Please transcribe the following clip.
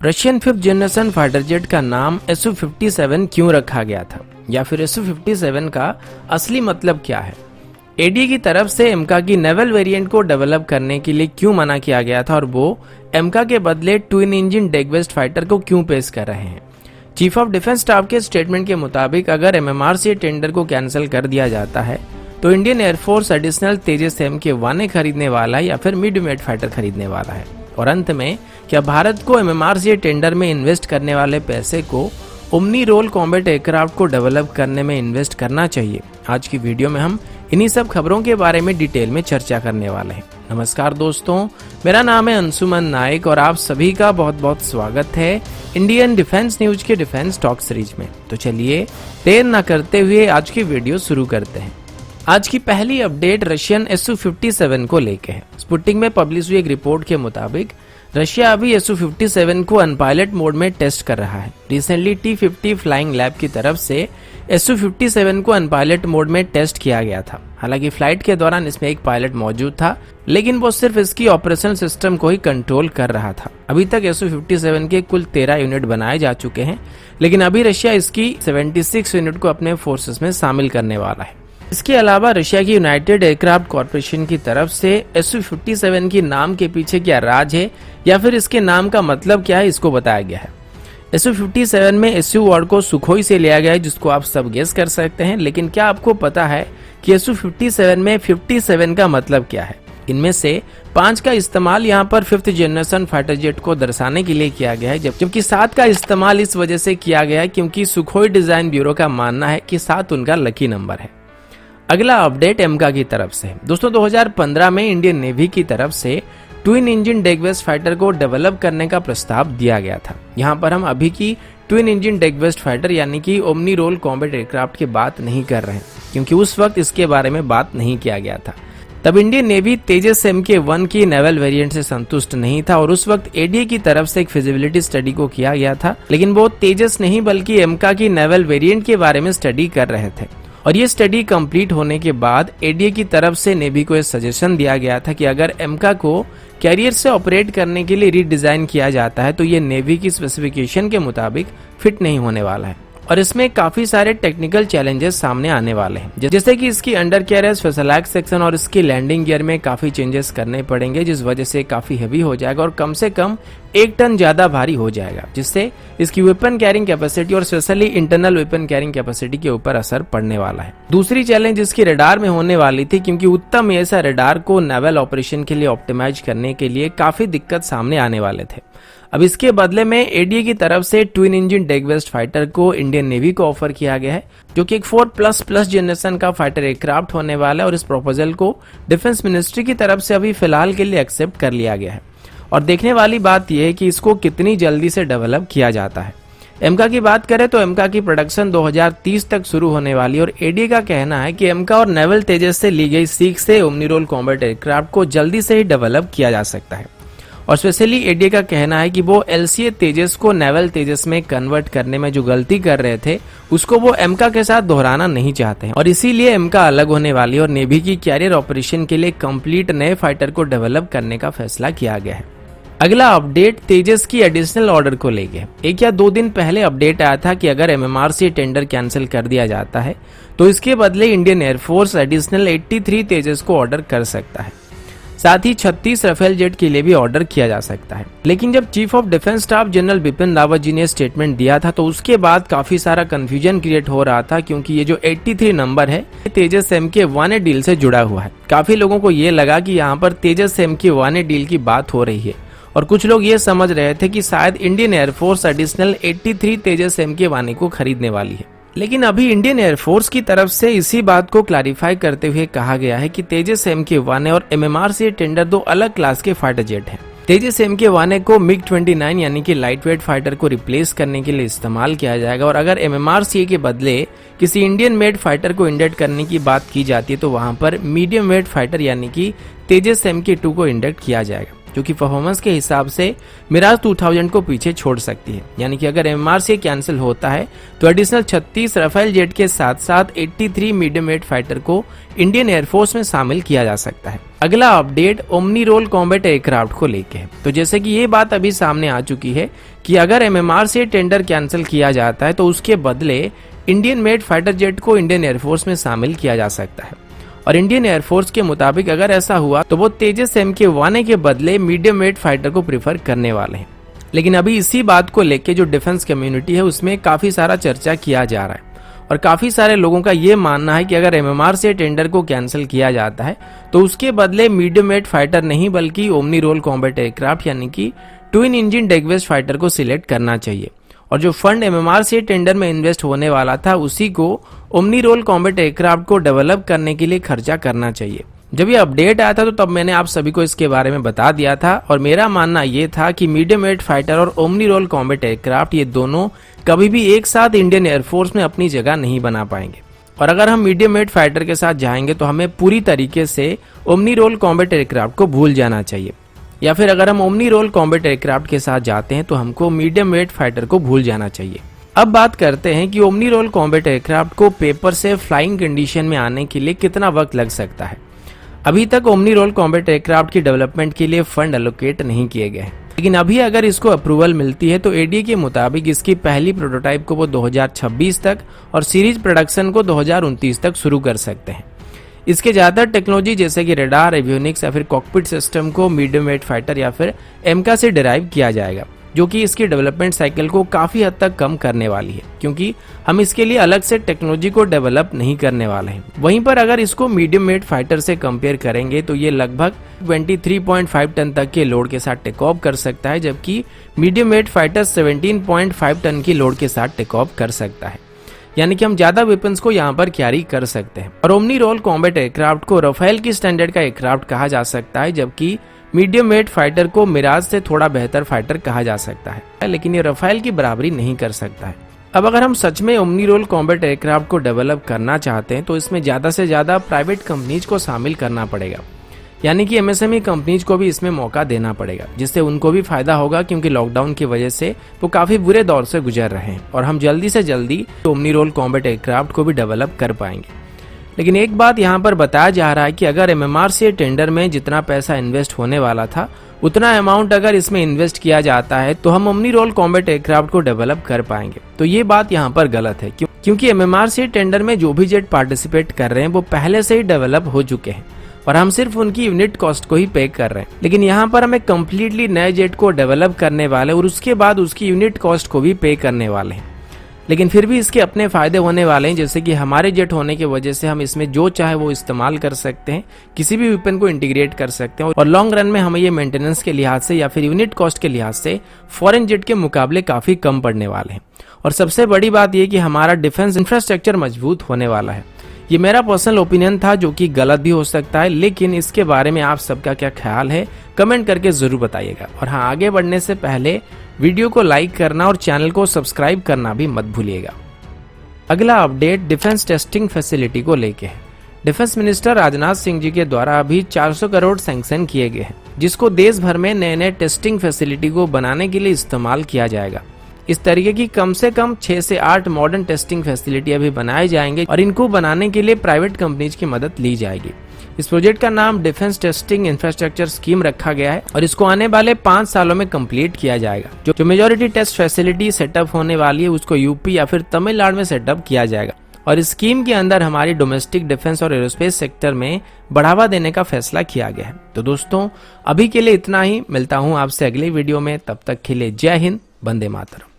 Russian 5th generation fighter jet का नाम Su-57 क्यों रखा गया था, या फिर Su-57 का असली मतलब क्या है? एडीए की तरफ से एमका की नेवल वेरिएंट को डेवलप करने के लिए क्यों मना किया गया था और वो एमका के बदले twin engine deck based fighter को क्यों पेश कर रहे हैं? चीफ ऑफ डिफेंस स्टाफ के स्टेटमेंट के मुताबिक अगर MMRCA टेंडर को कैंसिल कर दिया जाता है तो इंडियन एयरफोर्स एडिशनल तेजस MK-1 खरीदने वाला है या फिर मीडियम वेट फाइटर खरीदने वाला है। और अंत में क्या भारत को MMRCA टेंडर में इन्वेस्ट करने वाले पैसे को ओमनी रोल कॉम्बैट एयरक्राफ्ट को डेवलप करने में इन्वेस्ट करना चाहिए? आज की वीडियो में हम इन्हीं सब खबरों के बारे में डिटेल में चर्चा करने वाले हैं। नमस्कार दोस्तों, मेरा नाम है अंशुमन नायक और आप सभी का बहुत बहुत स्वागत है इंडियन डिफेंस न्यूज के डिफेंस टॉक सीरीज में। तो चलिए देर न करते हुए आज की वीडियो शुरू करते हैं। आज की पहली अपडेट रशियन Su-57 को लेके है। स्पुतनिक में पब्लिश हुई एक रिपोर्ट के मुताबिक रशिया अभी Su-57 को अनपायलट मोड में टेस्ट कर रहा है। रिसेंटली T-50 फ्लाइंग लैब की तरफ से Su-57 को अनपायलट मोड में टेस्ट किया गया था। हालांकि फ्लाइट के दौरान इसमें एक पायलट मौजूद था, लेकिन वो सिर्फ इसकी ऑपरेशन सिस्टम को ही कंट्रोल कर रहा था। अभी तक Su-57 के कुल 13 यूनिट बनाए जा चुके हैं, लेकिन अभी रशिया इसकी 76 यूनिट को अपने फोर्सेस में शामिल करने वाला है। इसके अलावा रशिया की यूनाइटेड एयरक्राफ्ट कॉरपोरेशन की तरफ से Su-57 की नाम के पीछे क्या राज है या फिर इसके नाम का मतलब क्या है, इसको बताया गया है। Su-57 में Su वर्ड को सुखोई से लिया गया है, जिसको आप सब गेस कर सकते हैं। लेकिन क्या आपको पता है कि Su-57 में 57 का मतलब क्या है? इनमें से 5 का इस्तेमाल यहाँ पर 5th जनरेशन फाइटर जेट को दर्शाने के लिए किया गया है, जबकि 7 का इस्तेमाल इस वजह से किया गया है क्योंकि सुखोई डिजाइन ब्यूरो का मानना है कि 7 उनका लकी नंबर है। अगला अपडेट एमका की तरफ से। दोस्तों 2015 में इंडियन नेवी की तरफ से twin engine deck based fighter को डेवलप करने का प्रस्ताव दिया गया था। यहाँ पर हम अभी की twin engine deck based fighter यानी कि ओमनी रोल कॉम्बैट एयरक्राफ्ट की बात नहीं कर रहे हैं, क्योंकि उस वक्त इसके बारे में बात नहीं किया गया था। तब इंडियन नेवी तेजस MK-1 की नेवल वेरिएंट से संतुष्ट नहीं था और उस वक्त एडीए की तरफ से एक फिजिबिलिटी स्टडी को किया गया था, लेकिन वो तेजस नहीं बल्कि एमका की नेवल वेरिएंट के बारे में स्टडी कर रहे थे। और ये स्टडी कंप्लीट होने के बाद एडीए की तरफ से नेवी को यह सजेशन दिया गया था कि अगर एमका को कैरियर से ऑपरेट करने के लिए रीडिजाइन किया जाता है तो ये नेवी की स्पेसिफिकेशन के मुताबिक फिट नहीं होने वाला है और इसमें काफी सारे टेक्निकल चैलेंजेस सामने आने वाले हैं, जैसे कि इसकी अंडर कैरियर स्पेशलाइज्ड सेक्शन और इसकी लैंडिंग गियर में काफी चेंजेस करने पड़ेंगे, जिस वजह से काफी हेवी हो जाएगा और कम से कम 1 टन ज्यादा भारी हो जाएगा, जिससे इसकी वेपन कैरिंग कैपेसिटी और specially internal weapon carrying capacity के ऊपर असर पड़ने वाला है। दूसरी चैलेंज इसकी रडार में होने वाली थी, क्योंकि उत्तम ऐसा रडार को नेवल ऑपरेशन के लिए ऑप्टिमाइज करने के लिए काफी दिक्कत सामने आने वाले थे। अब इसके बदले में एडीए की तरफ से twin engine deck based fighter को इंडियन नेवी को ऑफर किया गया है, जो कि एक 4++ जनरेशन का फाइटर एयरक्राफ्ट होने वाला है और इस प्रपोजल को डिफेंस मिनिस्ट्री की तरफ से अभी फिलहाल के लिए एक्सेप्ट कर लिया गया है। और देखने वाली बात यह है कि इसको कितनी जल्दी से डेवलप किया जाता है। एमका की बात करें तो एमका की प्रोडक्शन 2030 तक शुरू होने वाली है और एडीए का कहना है कि एमका और नेवल तेजस से ली गई सीख से ओमनी रोल कॉम्बैट एयरक्राफ्ट को जल्दी से ही डेवलप किया जा सकता है। और स्पेशली एडीए का कहना है कि वो LCA तेजस को नेवल तेजस में कन्वर्ट करने में जो गलती कर रहे थे उसको वो एमका के साथ दोहराना नहीं चाहते हैं और इसीलिए एमका अलग होने वाली है और नेवी की कैरियर ऑपरेशन के लिए कंप्लीट नए फाइटर को डेवलप करने का फैसला किया गया है। अगला अपडेट तेजस की एडिशनल ऑर्डर को लेके। 1 या 2 दिन पहले अपडेट आया था कि अगर MMRCA टेंडर कैंसिल कर दिया जाता है तो इसके बदले इंडियन एयरफोर्स एडिशनल 83 तेजस को ऑर्डर कर सकता है। साथ ही 36 राफेल जेट के लिए भी ऑर्डर किया जा सकता है। लेकिन जब chief of defence staff general Bipin Rawat ji ने स्टेटमेंट दिया था तो उसके बाद काफी सारा कंफ्यूजन क्रिएट हो रहा था, क्योंकि ये जो 83 नंबर है तेजस MK-1 डील से जुड़ा हुआ है। काफी लोगों को ये लगा कि यहाँ पर तेजस MK-1 डील की बात हो रही है और कुछ लोग ये समझ रहे थे कि शायद इंडियन एयरफोर्स एडिशनल 83 तेजस MK-1 को खरीदने वाली है। लेकिन अभी इंडियन एयरफोर्स की तरफ से इसी बात को क्लैरिफाई करते हुए कहा गया है कि तेजस MK-1 और MMRCA टेंडर 2 अलग क्लास के फाइटर जेट हैं। तेजस MK-1 को MiG-29 यानी कि लाइट वेट फाइटर को रिप्लेस करने के लिए इस्तेमाल किया जाएगा और अगर MMRCA के बदले किसी इंडियन मेड फाइटर को इंडक्ट करने की बात की जाती है तो वहां पर मीडियम वेट फाइटर यानी कि तेजस MK-2 को इंडक्ट किया जाएगा। जो कि परफॉर्मेंस के हिसाब से मिराज 2000 को पीछे छोड़ सकती है। यानी कि अगर MMRCA कैंसिल होता है तो एडिशनल 36 राफेल जेट के साथ साथ 83 मीडियम वेट फाइटर को इंडियन एयरफोर्स में शामिल किया जा सकता है। अगला update omni role combat aircraft को लेके है। तो जैसे कि ये बात अभी सामने आ चुकी है कि अगर MMRCA टेंडर कैंसिल किया जाता है तो उसके बदले इंडियन मेड फाइटर जेट को इंडियन एयरफोर्स में शामिल किया जा सकता है। और इंडियन एयरफोर्स के मुताबिक अगर ऐसा हुआ तो वो तेजस MK-1A के बदले मीडियम वेट फाइटर को प्रीफर करने वाले हैं। लेकिन अभी इसी बात को लेके जो डिफेंस कम्युनिटी है उसमें काफी सारा चर्चा किया जा रहा है और काफी सारे लोगों का ये मानना है कि अगर MMRCA टेंडर को कैंसिल किया जाता है तो उसके बदले मीडियम वेट फाइटर नहीं बल्कि ओमनी रोल कॉम्बैट एयरक्राफ्ट यानी कि ट्विन इंजन डेगवेस्ट फाइटर को सिलेक्ट करना चाहिए। और जो फंड MMRCA टेंडर में इन्वेस्ट होने वाला था उसी को ओमनी रोल कॉम्बैट एयरक्राफ्ट को डेवलप करने के लिए खर्चा करना चाहिए। जब ये अपडेट आया था तो तब मैंने आप सभी को इसके बारे में बता दिया था और मेरा मानना ये था कि मीडियम वेट फाइटर और ओमनी रोल कॉम्बैट एयरक्राफ्ट ये दोनों कभी भी एक साथ इंडियन एयरफोर्स में अपनी जगह नहीं बना पाएंगे। और अगर हम मीडियम वेट फाइटर के साथ जाएंगे तो हमें पूरी तरीके से ओमनी रोल कॉम्बैट एयरक्राफ्ट को भूल जाना चाहिए, या फिर अगर हम ओमनी रोल कॉम्बैट एयरक्राफ्ट के साथ जाते हैं तो हमको मीडियम वेट फाइटर को भूल जाना चाहिए। अब बात करते हैं कि ओमनी रोल कॉम्बैट एयरक्राफ्ट को पेपर से फ्लाइंग कंडीशन में आने के लिए कितना वक्त लग सकता है। अभी तक ओमनी रोल कॉम्बैट एयरक्राफ्ट की डेवलपमेंट के लिए फंड एलोकेट नहीं किए गए हैं, लेकिन अभी अगर इसको अप्रूवल मिलती है तो एडीए के मुताबिक इसकी पहली प्रोटोटाइप को वो 2026 तक और सीरीज प्रोडक्शन को 2029 तक शुरू कर सकते हैं। इसके ज्यादातर टेक्नोलॉजी जैसे कि रेडार, एवियोनिक्स या फिर कॉकपिट सिस्टम को मीडियम वेट फाइटर या फिर एमका से डिराइव किया जाएगा, जो कि इसकी डेवलपमेंट साइकिल को काफी हद तक कम करने वाली है, क्योंकि हम इसके लिए अलग से टेक्नोलॉजी को डेवलप नहीं करने वाले हैं। वहीं पर अगर इसको मीडियम वेट फाइटर से कंपेयर करेंगे तो ये लगभग 23.5 टन तक के लोड के साथ टेक ऑफ कर सकता है, जबकि मीडियम वेट फाइटर 17.5 टन की लोड के साथ टेक ऑफ कर सकता है। यानी कि हम ज्यादा वेपन्स को यहाँ पर कैरी कर सकते हैं। और ओमनी रोल कॉम्बैट एयरक्राफ्ट को राफेल की स्टैंडर्ड का एयरक्राफ्ट कहा जा सकता है, जबकि मीडियम वेट फाइटर को मिराज से थोड़ा बेहतर फाइटर कहा जा सकता है, लेकिन ये राफेल की बराबरी नहीं कर सकता है। अब अगर हम सच में ओमनी रोल कॉम्बैट एयरक्राफ्ट को डेवलप करना चाहते हैं तो इसमें ज्यादा से ज्यादा प्राइवेट कंपनीज को शामिल करना पड़ेगा, यानी कि एमएसएमई कंपनीज को भी इसमें मौका देना पड़ेगा, जिससे उनको भी फायदा होगा, क्योंकि लॉकडाउन की वजह से वो काफी बुरे दौर से गुजर रहे हैं और हम जल्दी से जल्दी ओमनी रोल कॉम्बैट एयरक्राफ्ट को भी डेवलप कर पाएंगे। लेकिन एक बात यहाँ पर बताया जा रहा है कि अगर MMRCA टेंडर में जितना पैसा इन्वेस्ट होने वाला था उतना अमाउंट अगर इसमें इन्वेस्ट किया जाता है तो हम ओमनी रोल कॉम्बैट एयरक्राफ्ट को डेवलप कर पाएंगे। तो ये बात यहाँ पर गलत है, क्योंकि MMRCA टेंडर में जो भी जेट पार्टिसिपेट कर रहे हैं वो पहले से ही डेवलप हो चुके हैं और हम सिर्फ उनकी यूनिट कॉस्ट को ही पे कर रहे हैं। लेकिन यहाँ पर हमें कम्प्लीटली नए जेट को डेवलप करने वाले और उसके बाद उसकी यूनिट कॉस्ट को भी पे करने वाले हैं। लेकिन फिर भी इसके अपने फायदे होने वाले हैं, जैसे कि हमारे जेट होने की वजह से हम इसमें जो चाहे वो इस्तेमाल कर सकते हैं, किसी भी वेपन को इंटीग्रेट कर सकते हैं और लॉन्ग रन में हमें ये मेंटेनेंस के लिहाज से या फिर यूनिट कॉस्ट के लिहाज से फॉरेन जेट के मुकाबले काफी कम पड़ने वाले हैं। और सबसे बड़ी बात यह कि हमारा डिफेंस इंफ्रास्ट्रक्चर मजबूत होने वाला है। ये मेरा पर्सनल ओपिनियन था, जो कि गलत भी हो सकता है, लेकिन इसके बारे में आप सबका क्या ख्याल है कमेंट करके जरूर बताइएगा। और हाँ, आगे बढ़ने से पहले वीडियो को लाइक करना और चैनल को सब्सक्राइब करना भी मत भूलिएगा। अगला अपडेट डिफेंस टेस्टिंग फैसिलिटी को लेके है। डिफेंस मिनिस्टर राजनाथ सिंह जी के द्वारा अभी 400 करोड़ सैंक्शन किए गए हैं, जिसको देश भर में नए नए टेस्टिंग फैसिलिटी को बनाने के लिए इस्तेमाल किया जाएगा। इस तरीके की कम से कम 6 से 8 मॉडर्न टेस्टिंग फैसिलिटी अभी बनाए जाएंगे और इनको बनाने के लिए प्राइवेट कंपनीज की मदद ली जाएगी। इस प्रोजेक्ट का नाम डिफेंस टेस्टिंग इंफ्रास्ट्रक्चर स्कीम रखा गया है और इसको आने वाले 5 सालों में कंप्लीट किया जाएगा। जो मेजॉरिटी टेस्ट फैसिलिटी सेटअप होने वाली है उसको यूपी या फिर तमिलनाडु में सेटअप किया जाएगा और इस स्कीम के अंदर हमारी डोमेस्टिक डिफेंस और एरोस्पेस सेक्टर में बढ़ावा देने का फैसला किया गया है। तो दोस्तों, अभी के लिए इतना ही। मिलता हूँ आपसे अगले वीडियो में, तब तक के लिए जय हिंद, वंदे मातरम।